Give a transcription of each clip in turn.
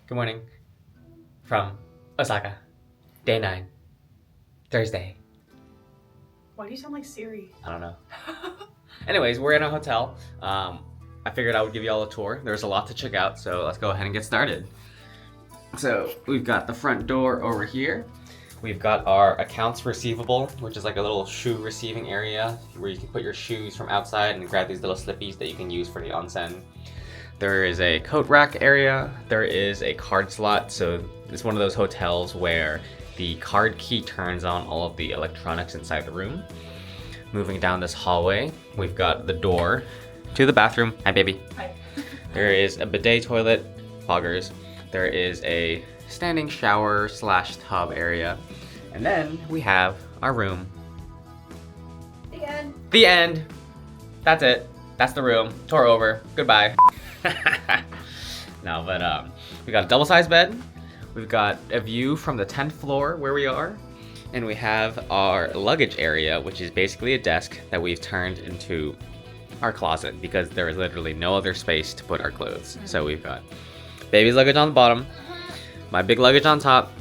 Good morning from Osaka. Day 9. Thursday. Why do you sound like Siri? I don't know. Anyways, we're in a hotel. I figured I would give you all a tour. There's a lot to check out, so let's go ahead and get started. So we've got the front door over here. We've got our accounts receivable, which is like a little shoe receiving area where you can put your shoes from outside and grab these little slippies that you can use for the onsen. There is a coat rack area. There is a card slot. So it's one of those hotels where the card key turns on all of the electronics inside the room. Moving down this hallway, we've got the door to the bathroom. Hi, baby. Hi. There is a bidet toilet, foggers. There is a standing shower / tub area. And then we have our room. The end. The end. That's it. That's the room. Tour over. Goodbye. No, but we got a double-sized bed. We've got a view from the 10th floor where we are. And we have our luggage area, which is basically a desk that we've turned into our closet because there is literally no other space to put our clothes. So we've got baby's luggage on the bottom, my big luggage on top,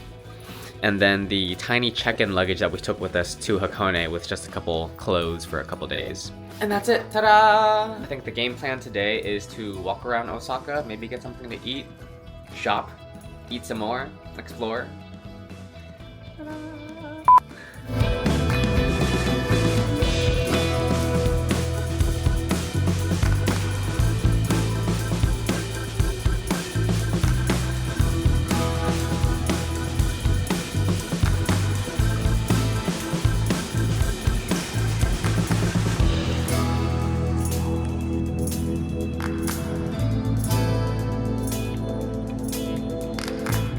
and then the tiny check-in luggage that we took with us to Hakone with just a couple clothes for a couple days. And that's it, ta-da! I think the game plan today is to walk around Osaka, maybe get something to eat, shop, eat some more, explore. Ta-da!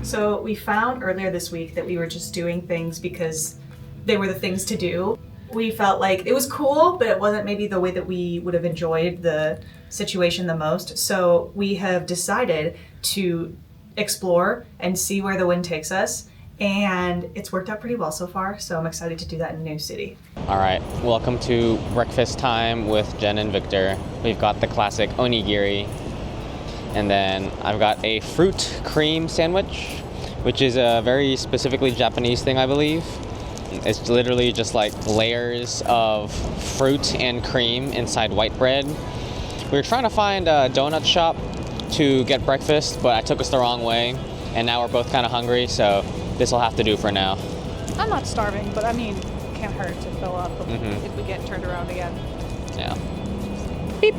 So we found earlier this week that we were just doing things because they were the things to do. We felt like it was cool, but it wasn't maybe the way that we would have enjoyed the situation the most. So we have decided to explore and see where the wind takes us. And it's worked out pretty well so far. So I'm excited to do that in a new city. All right, welcome to breakfast time with Jen and Victor. We've got the classic onigiri. And then I've got a fruit cream sandwich, which is a very specifically Japanese thing, I believe. It's literally just like layers of fruit and cream inside white bread. We were trying to find a donut shop to get breakfast, but I took us the wrong way. And now we're both kind of hungry, so this will have to do for now. I'm not starving, but I mean, it can't hurt to fill up if we get turned around again. Yeah. Beep.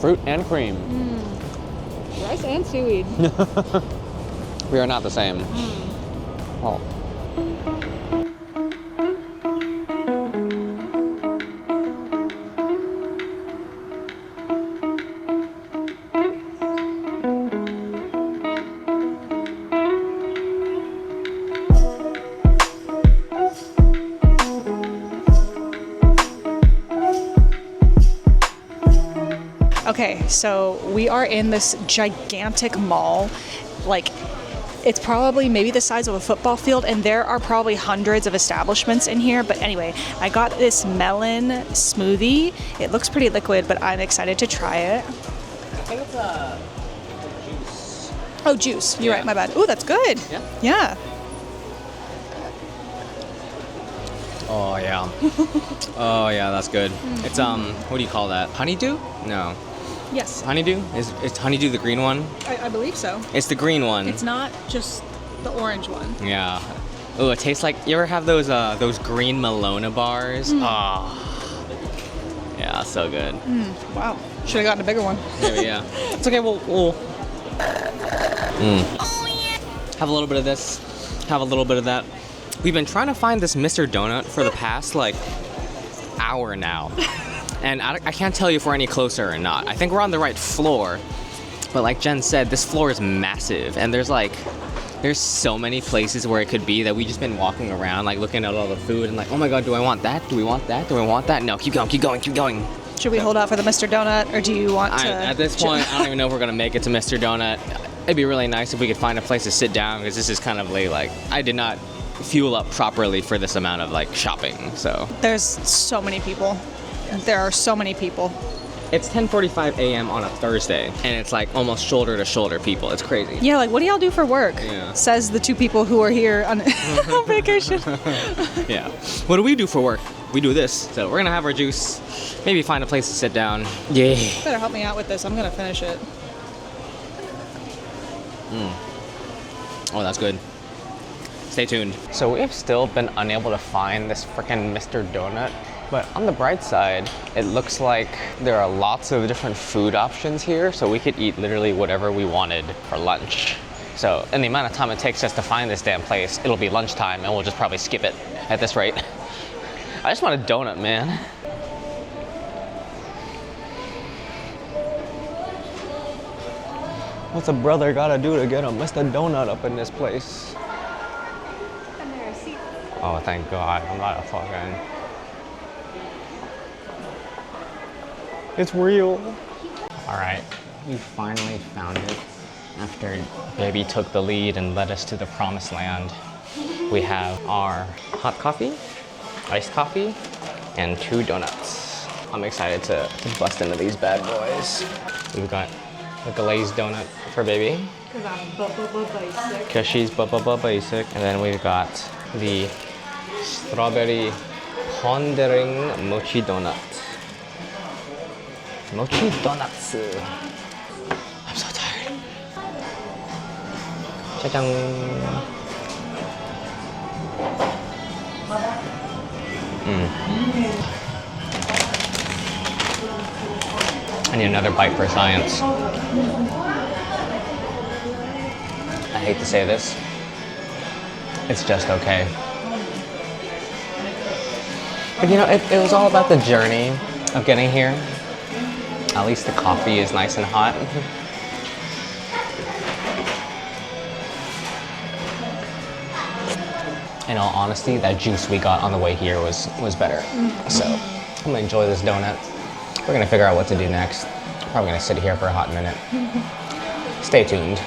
Fruit and cream. Rice and seaweed. We are not the same. Oh. Okay, so we are in this gigantic mall. Like, it's probably maybe the size of a football field, and there are probably hundreds of establishments in here. But anyway, I got this melon smoothie. It looks pretty liquid, but I'm excited to try it. I think it's a juice. Oh, juice. You're Yeah. right, my bad. Ooh, that's good. Yeah? Yeah. Oh yeah. Oh yeah, that's good. It's what do you call that? Honeydew? No. Yes, Honeydew? Is honeydew the green one? I believe so. It's the green one. It's not just the orange one. Yeah. Oh, it tastes like, you ever have those green Malona bars? Oh. Yeah, so good. Wow. Should have gotten a bigger one. Maybe, yeah. It's okay, we'll Have a little bit of this. Have a little bit of that. We've been trying to find this Mr. Donut for the past like hour now. And I can't tell you if we're any closer or not. I think we're on the right floor. But like Jen said, this floor is massive. And there's so many places where it could be that we've just been walking around, like looking at all the food and like, oh my God, do I want that? Do we want that? Do we want that? No, keep going, keep going, keep going. Should we hold out for the Mr. Donut, or do you want to? At this point, I don't even know if we're gonna make it to Mr. Donut. It'd be really nice if we could find a place to sit down, because this is kind of late. Like, I did not fuel up properly for this amount of like shopping. So There's so many people. There are so many people. it's 10:45 a.m. on a Thursday, and it's like almost shoulder to shoulder people. It's crazy. Yeah, like, what do y'all do for work? Yeah. Says the two people who are here on, on vacation. Yeah. What do we do for work? We do this. So we're gonna have our juice, maybe find a place to sit down. Yeah. Better help me out with this. I'm gonna finish it. Oh, that's good. Stay tuned. So we have still been unable to find this frickin' Mr. Donut. But on the bright side, it looks like there are lots of different food options here, so we could eat literally whatever we wanted for lunch. So in the amount of time it takes us to find this damn place, it'll be lunchtime and we'll just probably skip it at this rate. I just want a donut, man. What's a brother gotta do to get a Mr. Donut up in this place? Oh, thank God, I'm not a fucking... It's real. All right, we finally found it. After baby took the lead and led us to the promised land, we have our hot coffee, iced coffee, and 2 donuts. I'm excited to bust into these bad boys. We've got the glazed donut for baby. Because I'm basic. Because she's basic. And then we've got the strawberry pondering mochi donut. Mochi donuts. I'm so tired. Cha-chang. I need another bite for science. I hate to say this. It's just okay. But you know, it was all about the journey of getting here. At least the coffee is nice and hot. In all honesty, that juice we got on the way here was better. So I'm gonna enjoy this donut. We're gonna figure out what to do next. Probably gonna sit here for a hot minute. Stay tuned.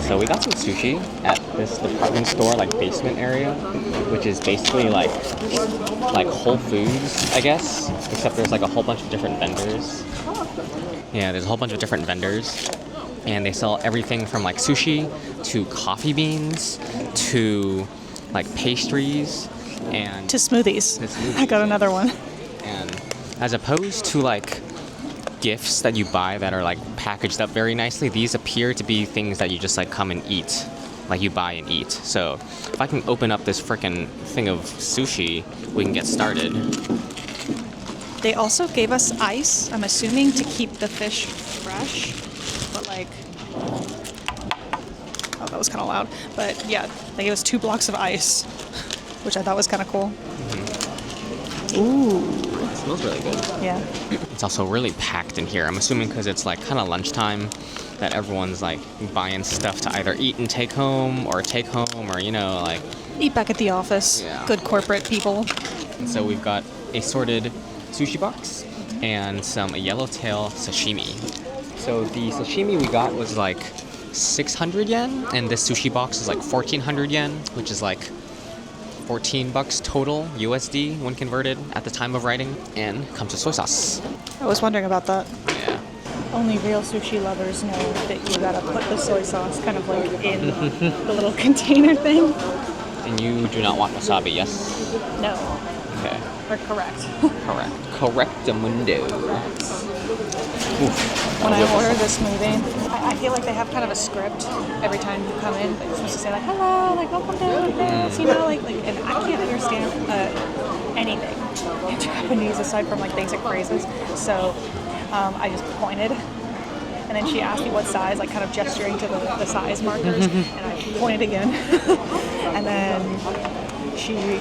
So we got some sushi at this department store, like basement area, which is basically like Whole Foods, I guess, except there's like a whole bunch of different vendors. Yeah, there's a whole bunch of different vendors, and they sell everything from like sushi to coffee beans to like pastries and To smoothies. I got another one. And as opposed to like gifts that you buy that are like packaged up very nicely, these appear to be things that you just like come and eat, like you buy and eat. So if I can open up this frickin' thing of sushi, we can get started. They also gave us ice, I'm assuming to keep the fish fresh, but like, oh, that was kind of loud. But yeah, they gave us 2 blocks of ice, which I thought was kind of cool. Mm-hmm. Ooh. It smells really good. Yeah. It's also really packed in here. I'm assuming because it's like kind of lunchtime that everyone's like buying stuff to either eat and take home or like. Eat back at the office. Yeah. Good corporate people. And so we've got a sorted sushi box and some yellowtail sashimi. So the sashimi we got was like 600 yen, and this sushi box is like 1,400 yen, which is like $14 total USD when converted at the time of writing, and comes with soy sauce. I was wondering about that. Yeah. Only real sushi lovers know that you gotta put the soy sauce kind of like in the little container thing. And you do not want wasabi, yes? No. Okay. Or correct. Correct. Correctamundo. When I order this smoothie, I feel like they have kind of a script every time you come in. They're supposed to say like, hello, like welcome to this, you know, like, and I can't understand anything in Japanese aside from like basic phrases. So I just pointed, and then she asked me what size, like kind of gesturing to the size markers, and I pointed again, and then she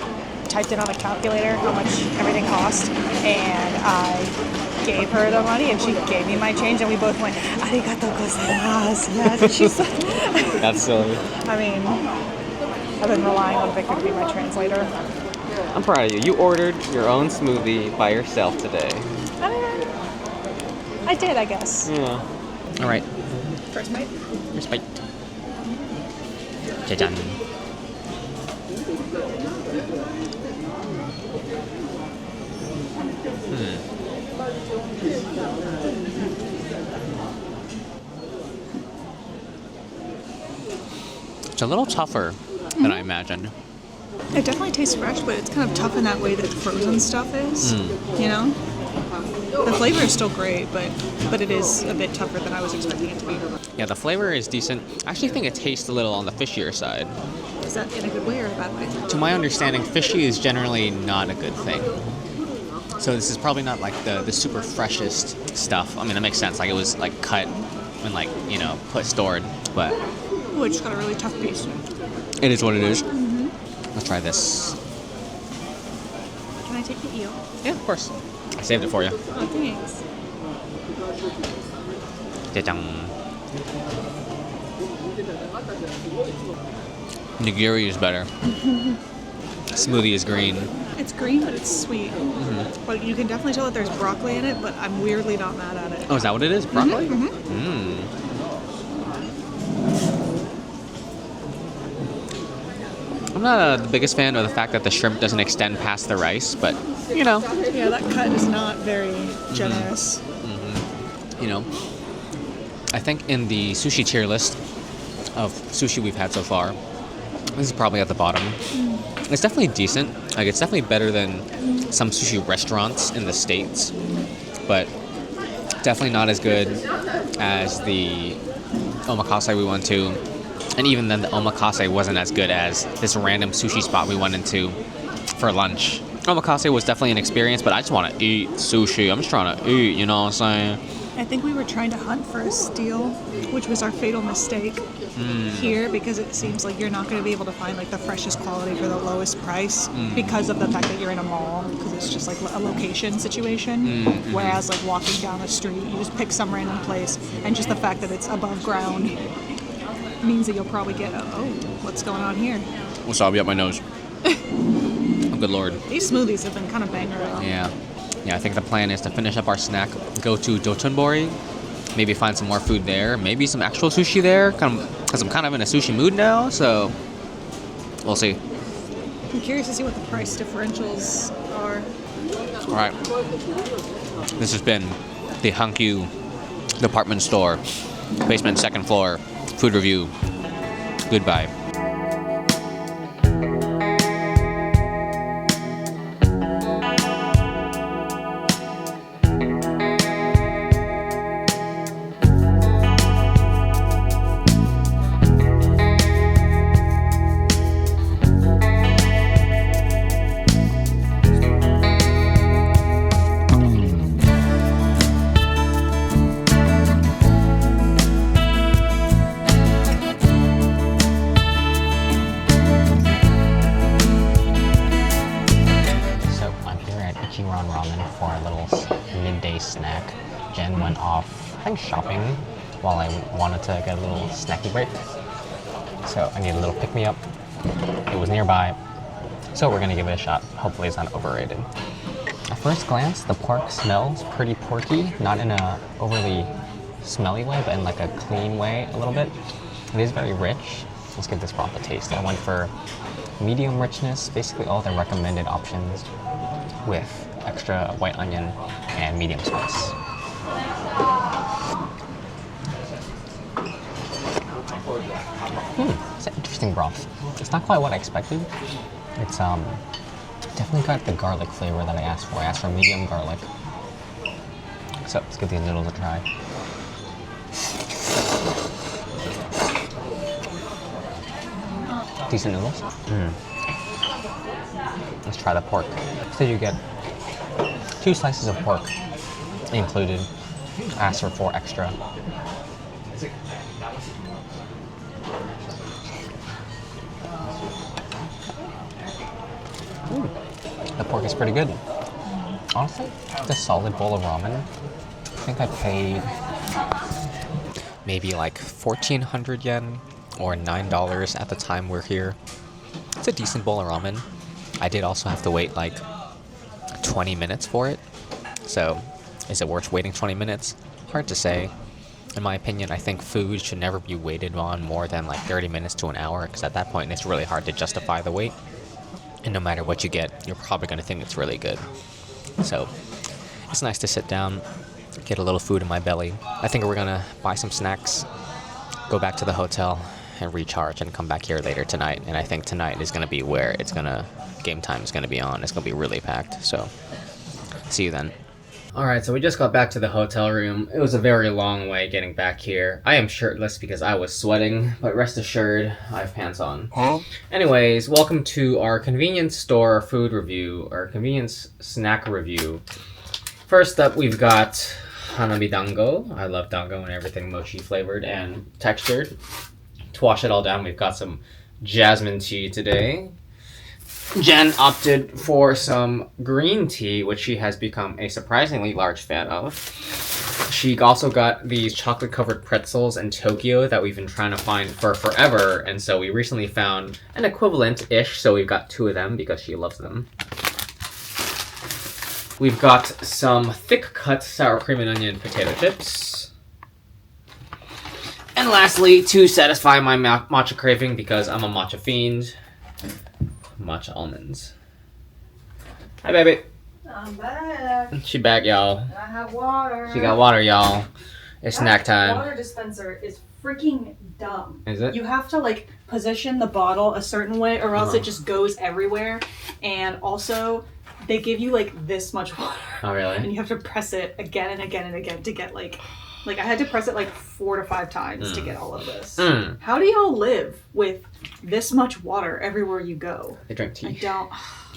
typed in on a calculator how much everything cost, and I gave her the money, and she gave me my change, and we both went, "Arigatou gozaimasu." That's what she said. That's silly. I mean, I've been relying on Victor to be my translator. I'm proud of you. You ordered your own smoothie by yourself today. I did, I guess. Yeah. All right. First bite. First bite. Jajan. It's a little tougher than I imagined. It definitely tastes fresh, but it's kind of tough in that way that frozen stuff is. You know? The flavor is still great, but it is a bit tougher than I was expecting it to be. Yeah, the flavor is decent. I actually think it tastes a little on the fishier side. Is that in a good way or a bad way? To my understanding, fishy is generally not a good thing. So this is probably not like the super freshest stuff. I mean, that makes sense. Like it was like cut and like, you know, stored, but... Oh, it just got a really tough piece. It is what it is. Let's try this. Can I take the eel? Yeah, of course. I saved it for you. Oh, thanks. Jajang. Nigiri is better. Smoothie is green. It's green, but it's sweet. But you can definitely tell that there's broccoli in it, but I'm weirdly not mad at it. Oh, is that what it is? Broccoli? I'm not the biggest fan of the fact that the shrimp doesn't extend past the rice, but, you know. Yeah, that cut is not very generous. You know, I think in the sushi tier list of sushi we've had so far, this is probably at the bottom. It's definitely decent. Like, it's definitely better than some sushi restaurants in the States, but definitely not as good as the omakase we went to. And even then, the omakase wasn't as good as this random sushi spot we went into for lunch. Omakase was definitely an experience, but I just want to eat sushi. I'm just trying to eat, you know what I'm saying? I think we were trying to hunt for a steal, which was our fatal mistake here, because it seems like you're not going to be able to find like the freshest quality for the lowest price because of the fact that you're in a mall, because it's just like a location situation. Whereas like walking down the street, you just pick some random place, and just the fact that it's above ground means that you'll probably get what's going on here? Wasabi up my nose. Oh, good lord. These smoothies have been kind of banging around. Yeah, I think the plan is to finish up our snack, go to Dotonbori, maybe find some more food there, maybe some actual sushi there, because I'm kind of in a sushi mood now, so we'll see. I'm curious to see what the price differentials are. All right. This has been the Hankyu department store, basement, second floor, food review. Goodbye. snack. Jen went off, I think, shopping while I wanted to get a little snacky break. So I need a little pick-me-up. It was nearby, so we're gonna give it a shot. Hopefully it's not overrated. At first glance, the pork smells pretty porky, not in a overly smelly way, but in like a clean way a little bit. It is very rich. Let's give this broth a taste. I went for medium richness, basically all the recommended options with extra white onion and medium spice. It's an interesting broth. It's not quite what I expected. It's definitely got the garlic flavor that I asked for. I asked for medium garlic. So let's give these noodles a try. Decent noodles. Let's try the pork. So you get 2 slices of pork included. I asked for 4 extra. The pork is pretty good. Honestly, it's a solid bowl of ramen. I think I paid maybe like 1,400 yen or $9 at the time we're here. It's a decent bowl of ramen. I did also have to wait like 20 minutes for it. So, is it worth waiting 20 minutes? Hard to say. In my opinion, I think food should never be waited on more than like 30 minutes to an hour, because at that point it's really hard to justify the wait. And no matter what you get, you're probably going to think it's really good. So, it's nice to sit down, get a little food in my belly. I think we're going to buy some snacks, go back to the hotel, and recharge, and come back here later tonight. And I think tonight is going to be where game time is going to be on. It's going to be really packed. So, see you then. Alright, so we just got back to the hotel room. It was a very long way getting back here. I am shirtless because I was sweating, but rest assured, I have pants on. Anyways, welcome to our convenience store food review, our convenience snack review. First up, we've got Hanami Dango. I love dango and everything mochi flavored and textured. To wash it all down, we've got some jasmine tea today. Jen opted for some green tea, which she has become a surprisingly large fan of. She also got these chocolate-covered pretzels in Tokyo that we've been trying to find for forever, and so we recently found an equivalent-ish, so we've got 2 of them because she loves them. We've got some thick-cut sour cream and onion potato chips. And lastly, to satisfy my matcha craving, because I'm a matcha fiend, matcha almonds. Hi, baby. I'm back. She back, y'all. And I have water. She got water, y'all. It's snack time. Water dispenser is freaking dumb. Is it? You have to like position the bottle a certain way, or else it just goes everywhere. And also, they give you like this much water. Oh, really? And you have to press it again and again and again to get like I had to press it like 4 to 5 times to get all of this. How do y'all live with this much water everywhere you go? They drink tea. I don't.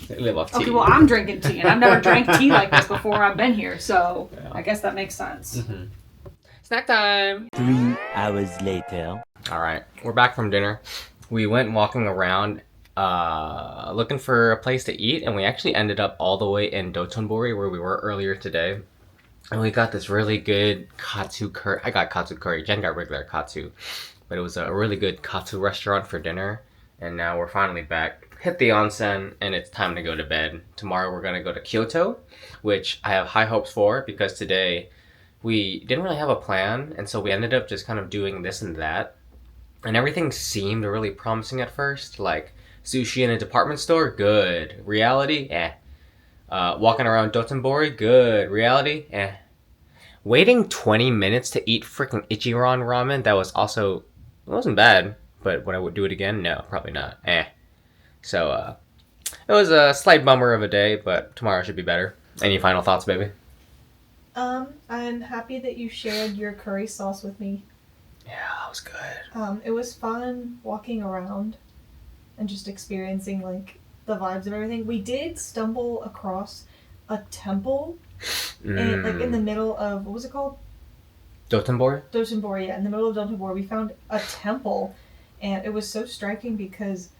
They live off tea. Okay, well, I'm drinking tea, and I've never drank tea like this before I've been here, so Yeah. I guess that makes sense. Snack time! 3 hours later. Alright, we're back from dinner. We went walking around looking for a place to eat, and we actually ended up all the way in Dotonbori, where we were earlier today. And we got this really good katsu curry. I got katsu curry. Jen got regular katsu. But it was a really good katsu restaurant for dinner. And now we're finally back. Hit the onsen, and it's time to go to bed. Tomorrow we're going to go to Kyoto, which I have high hopes for, because today we didn't really have a plan. And so we ended up just kind of doing this and that. And everything seemed really promising at first. Like, sushi in a department store? Good. Reality? Eh. Walking around Dotonbori? Good. Reality? Eh. Waiting 20 minutes to eat freaking Ichiran ramen? That was also... It wasn't bad. But would I do it again? No, probably not. Eh. So, it was a slight bummer of a day, but tomorrow should be better. Any final thoughts, baby? I'm happy that you shared your curry sauce with me. Yeah, that was good. It was fun walking around and just experiencing, like, the vibes of everything. We did stumble across a temple, and, like, in the middle of, what was it called? Dotonbori? Dotonbori, yeah. In the middle of Dotonbori, we found a temple, and it was so striking because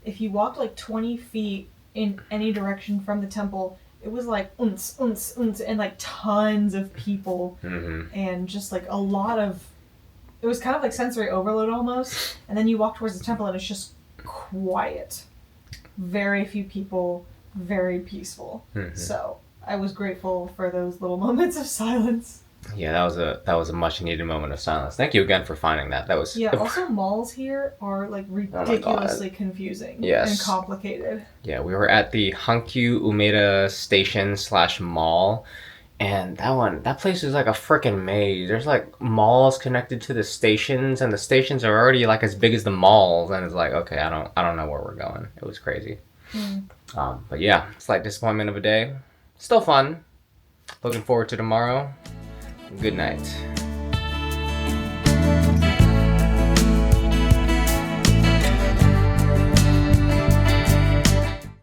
if you walked, like, 20 feet in any direction from the temple, it was like unts, unts, unts, and like tons of people, and just like a lot of. It was kind of like sensory overload almost, and then you walk towards the temple and it's just quiet. Very few people, very peaceful. So I was grateful for those little moments of silence. Yeah, that was a much needed moment of silence. Thank you again for finding that. That was Also malls here are like ridiculously confusing and complicated. Yeah, we were at the Hankyu Umeda Station / mall, and that place is like a freaking maze. There's like malls connected to the stations, and the stations are already like as big as the malls, and it's like, okay, I don't know where we're going. It was crazy. But yeah, slight disappointment of a day. Still fun. Looking forward to tomorrow. Good night.